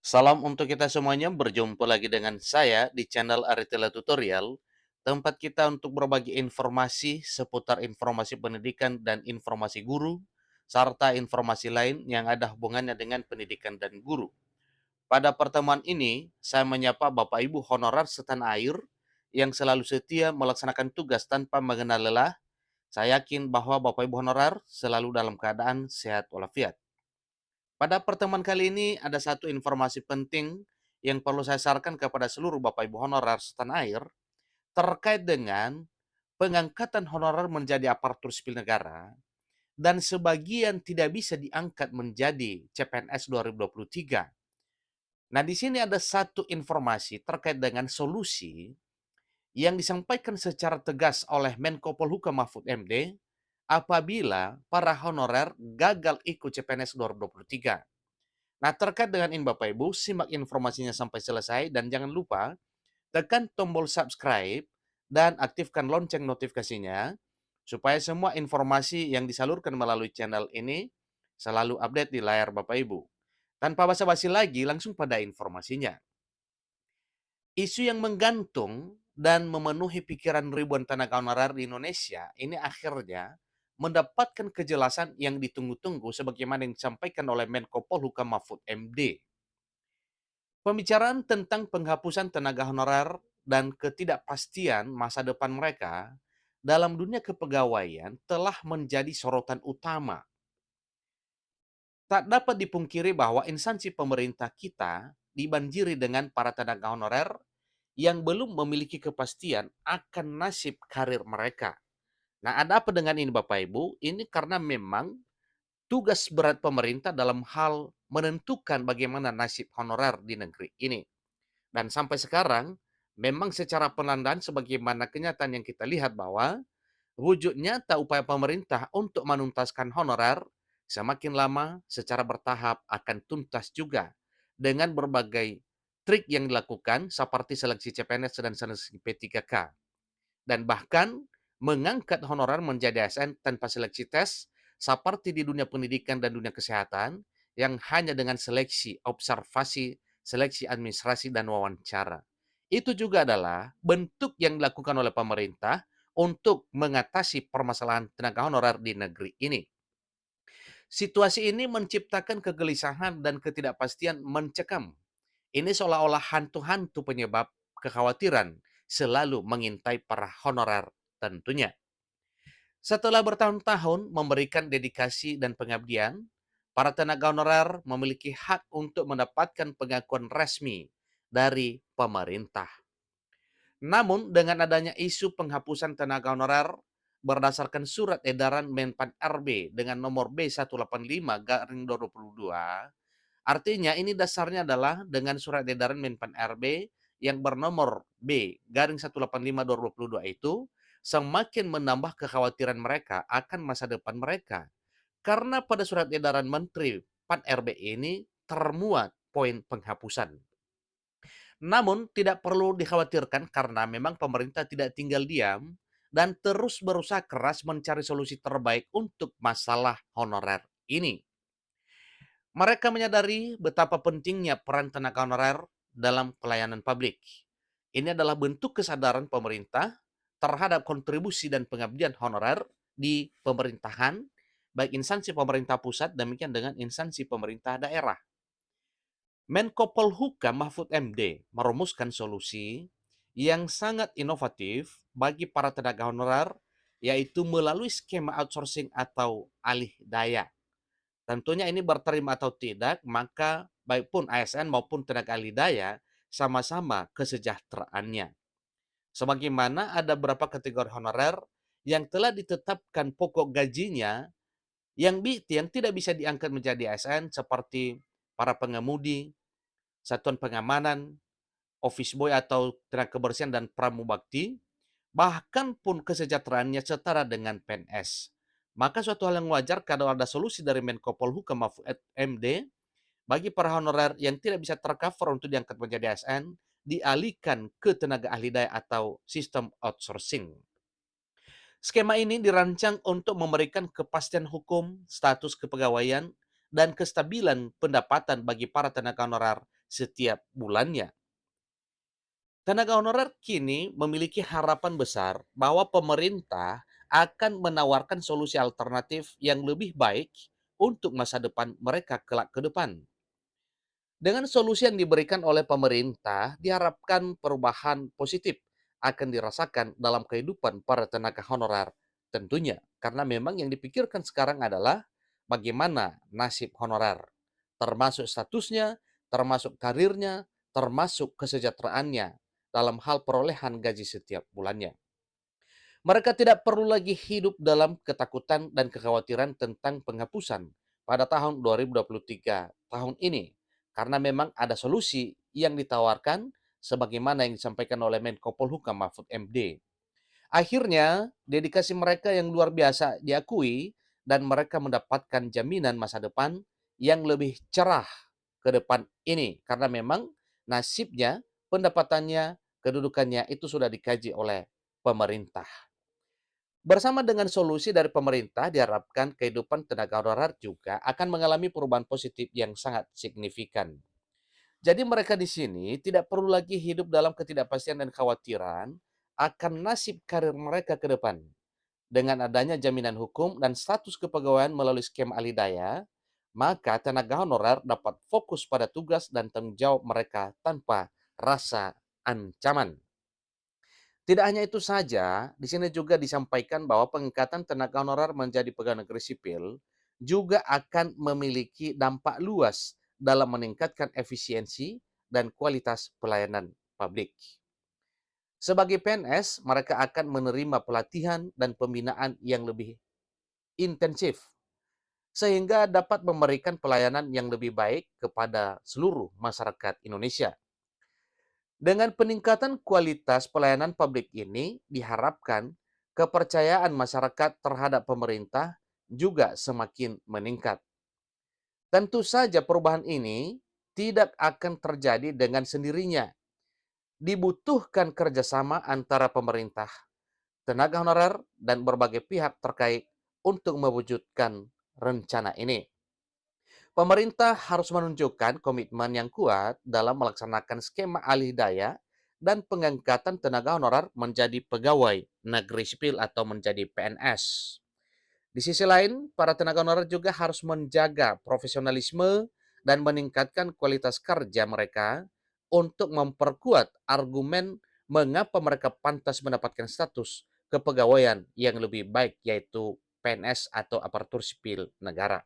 Salam untuk kita semuanya, berjumpa lagi dengan saya di channel Aritela Tutorial, tempat kita untuk berbagi informasi seputar informasi pendidikan dan informasi guru, serta informasi lain yang ada hubungannya dengan pendidikan dan guru. Pada pertemuan ini, saya menyapa Bapak Ibu honorer setanah air yang selalu setia melaksanakan tugas tanpa mengenal lelah. Saya yakin bahwa Bapak Ibu honorer selalu dalam keadaan sehat walafiat. Pada pertemuan kali ini ada satu informasi penting yang perlu saya sarankan kepada seluruh Bapak Ibu honorer setanah air terkait dengan pengangkatan honorer menjadi aparatur sipil negara dan sebagian tidak bisa diangkat menjadi CPNS 2023. Nah, di sini ada satu informasi terkait dengan solusi yang disampaikan secara tegas oleh Menko Polhukam Mahfud MD apabila para honorer gagal ikut CPNS 2023. Nah, terkait dengan ini Bapak Ibu, simak informasinya sampai selesai dan jangan lupa tekan tombol subscribe dan aktifkan lonceng notifikasinya supaya semua informasi yang disalurkan melalui channel ini selalu update di layar Bapak Ibu. Tanpa basa-basi lagi, langsung pada informasinya. Isu yang menggantung dan memenuhi pikiran ribuan tenaga honorer di Indonesia ini akhirnya mendapatkan kejelasan yang ditunggu-tunggu sebagaimana yang disampaikan oleh Menko Polhukam Mahfud MD. Pembicaraan tentang penghapusan tenaga honorer dan ketidakpastian masa depan mereka dalam dunia kepegawaian telah menjadi sorotan utama. Tak dapat dipungkiri bahwa instansi pemerintah kita dibanjiri dengan para tenaga honorer yang belum memiliki kepastian akan nasib karir mereka. Nah, ada apa dengan ini Bapak Ibu? Ini karena memang tugas berat pemerintah dalam hal menentukan bagaimana nasib honorer di negeri ini. Dan sampai sekarang, memang secara pelandaan sebagaimana kenyataan yang kita lihat bahwa wujud nyata upaya pemerintah untuk menuntaskan honorer semakin lama secara bertahap akan tuntas juga dengan berbagai trik yang dilakukan seperti seleksi CPNS dan seleksi P3K. Dan bahkan mengangkat honorer menjadi ASN tanpa seleksi tes seperti di dunia pendidikan dan dunia kesehatan yang hanya dengan seleksi, observasi, seleksi administrasi, dan wawancara. Itu juga adalah bentuk yang dilakukan oleh pemerintah untuk mengatasi permasalahan tenaga honorer di negeri ini. Situasi ini menciptakan kegelisahan dan ketidakpastian mencekam. Ini seolah-olah hantu-hantu penyebab kekhawatiran selalu mengintai para honorer tentunya. Setelah bertahun-tahun memberikan dedikasi dan pengabdian, para tenaga honorer memiliki hak untuk mendapatkan pengakuan resmi dari pemerintah. Namun, dengan adanya isu penghapusan tenaga honorer berdasarkan surat edaran Menpan RB dengan nomor B185/2022, artinya ini dasarnya adalah dengan surat edaran Menpan RB yang bernomor B-185/2022 itu semakin menambah kekhawatiran mereka akan masa depan mereka. Karena pada surat edaran Menteri Pan RB ini termuat poin penghapusan. Namun tidak perlu dikhawatirkan karena memang pemerintah tidak tinggal diam dan terus berusaha keras mencari solusi terbaik untuk masalah honorer ini. Mereka menyadari betapa pentingnya peran tenaga honorer dalam pelayanan publik. Ini adalah bentuk kesadaran pemerintah terhadap kontribusi dan pengabdian honorer di pemerintahan, baik instansi pemerintah pusat demikian dengan instansi pemerintah daerah. Menko Polhukam Mahfud MD merumuskan solusi yang sangat inovatif bagi para tenaga honorer, yaitu melalui skema outsourcing atau alih daya. Tentunya ini berterima atau tidak, maka baik pun ASN maupun tenaga alih daya sama-sama kesejahteraannya. Sebagaimana ada beberapa kategori honorer yang telah ditetapkan pokok gajinya yang tidak bisa diangkat menjadi ASN seperti para pengemudi, satuan pengamanan, office boy atau tenaga kebersihan dan pramubakti, bahkan pun kesejahteraannya setara dengan PNS. Maka suatu hal yang wajar kalau ada solusi dari Menko Polhukam Mahfud MD bagi para honorer yang tidak bisa tercover untuk diangkat menjadi ASN, dialihkan ke tenaga ahli daya atau sistem outsourcing. Skema ini dirancang untuk memberikan kepastian hukum, status kepegawaian, dan kestabilan pendapatan bagi para tenaga honorer setiap bulannya. Tenaga honorer kini memiliki harapan besar bahwa pemerintah akan menawarkan solusi alternatif yang lebih baik untuk masa depan mereka kelak ke depan. Dengan solusi yang diberikan oleh pemerintah, diharapkan perubahan positif akan dirasakan dalam kehidupan para tenaga honorer tentunya. Karena memang yang dipikirkan sekarang adalah bagaimana nasib honorer, termasuk statusnya, termasuk karirnya, termasuk kesejahteraannya dalam hal perolehan gaji setiap bulannya. Mereka tidak perlu lagi hidup dalam ketakutan dan kekhawatiran tentang penghapusan pada tahun 2023 tahun ini, karena memang ada solusi yang ditawarkan sebagaimana yang disampaikan oleh Menko Polhukam Mahfud MD. Akhirnya, dedikasi mereka yang luar biasa diakui dan mereka mendapatkan jaminan masa depan yang lebih cerah ke depan ini karena memang nasibnya, pendapatannya, kedudukannya itu sudah dikaji oleh pemerintah. Bersama dengan solusi dari pemerintah, diharapkan kehidupan tenaga honorer juga akan mengalami perubahan positif yang sangat signifikan. Jadi mereka di sini tidak perlu lagi hidup dalam ketidakpastian dan kekhawatiran akan nasib karir mereka ke depan. Dengan adanya jaminan hukum dan status kepegawaian melalui skema alidaya, maka tenaga honorer dapat fokus pada tugas dan tanggung jawab mereka tanpa rasa ancaman. Tidak hanya itu saja, di sini juga disampaikan bahwa pengangkatan tenaga honorer menjadi pegawai negeri sipil juga akan memiliki dampak luas dalam meningkatkan efisiensi dan kualitas pelayanan publik. Sebagai PNS, mereka akan menerima pelatihan dan pembinaan yang lebih intensif, sehingga dapat memberikan pelayanan yang lebih baik kepada seluruh masyarakat Indonesia. Dengan peningkatan kualitas pelayanan publik ini, diharapkan kepercayaan masyarakat terhadap pemerintah juga semakin meningkat. Tentu saja perubahan ini tidak akan terjadi dengan sendirinya. Dibutuhkan kerjasama antara pemerintah, tenaga honorer, dan berbagai pihak terkait untuk mewujudkan rencana ini. Pemerintah harus menunjukkan komitmen yang kuat dalam melaksanakan skema alih daya dan pengangkatan tenaga honorer menjadi pegawai negeri sipil atau menjadi PNS. Di sisi lain, para tenaga honorer juga harus menjaga profesionalisme dan meningkatkan kualitas kerja mereka untuk memperkuat argumen mengapa mereka pantas mendapatkan status kepegawaian yang lebih baik, yaitu PNS atau aparatur sipil negara.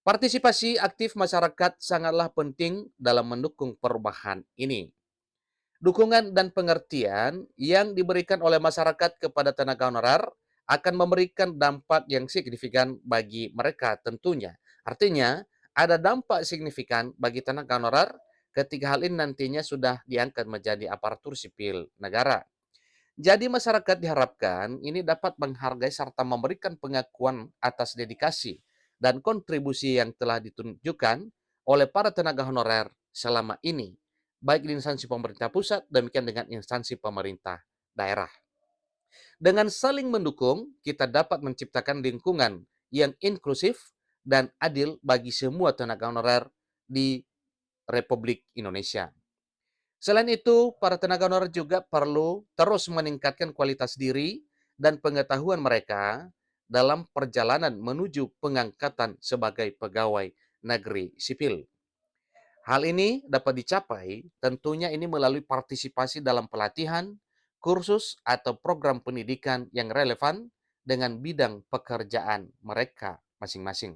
Partisipasi aktif masyarakat sangatlah penting dalam mendukung perubahan ini. Dukungan dan pengertian yang diberikan oleh masyarakat kepada tenaga honorer akan memberikan dampak yang signifikan bagi mereka tentunya. Artinya, ada dampak signifikan bagi tenaga honorer ketika hal ini nantinya sudah diangkat menjadi aparatur sipil negara. Jadi masyarakat diharapkan ini dapat menghargai serta memberikan pengakuan atas dedikasi dan kontribusi yang telah ditunjukkan oleh para tenaga honorer selama ini, baik di instansi pemerintah pusat, demikian dengan instansi pemerintah daerah. Dengan saling mendukung, kita dapat menciptakan lingkungan yang inklusif dan adil bagi semua tenaga honorer di Republik Indonesia. Selain itu, para tenaga honorer juga perlu terus meningkatkan kualitas diri dan pengetahuan mereka dalam perjalanan menuju pengangkatan sebagai pegawai negeri sipil. Hal ini dapat dicapai tentunya ini melalui partisipasi dalam pelatihan, kursus, atau program pendidikan yang relevan dengan bidang pekerjaan mereka masing-masing.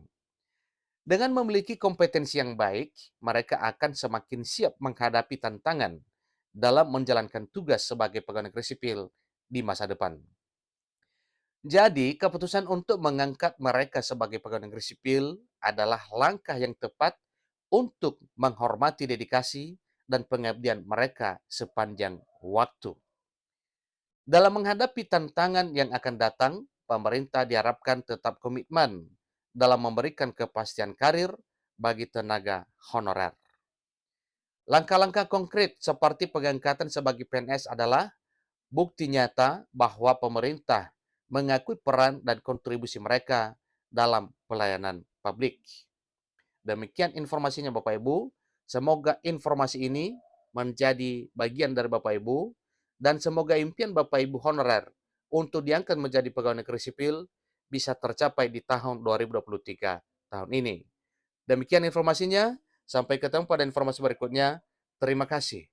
Dengan memiliki kompetensi yang baik, mereka akan semakin siap menghadapi tantangan dalam menjalankan tugas sebagai pegawai negeri sipil di masa depan. Jadi, keputusan untuk mengangkat mereka sebagai pegawai negeri sipil adalah langkah yang tepat untuk menghormati dedikasi dan pengabdian mereka sepanjang waktu. Dalam menghadapi tantangan yang akan datang, pemerintah diharapkan tetap komitmen dalam memberikan kepastian karir bagi tenaga honorer. Langkah-langkah konkret seperti pengangkatan sebagai PNS adalah bukti nyata bahwa pemerintah mengakui peran dan kontribusi mereka dalam pelayanan publik. Demikian informasinya Bapak Ibu. Semoga informasi ini menjadi bagian dari Bapak Ibu, dan semoga impian Bapak Ibu honorer untuk diangkat menjadi pegawai negeri sipil bisa tercapai di tahun 2023 tahun ini. Demikian informasinya, sampai ketemu pada informasi berikutnya. Terima kasih.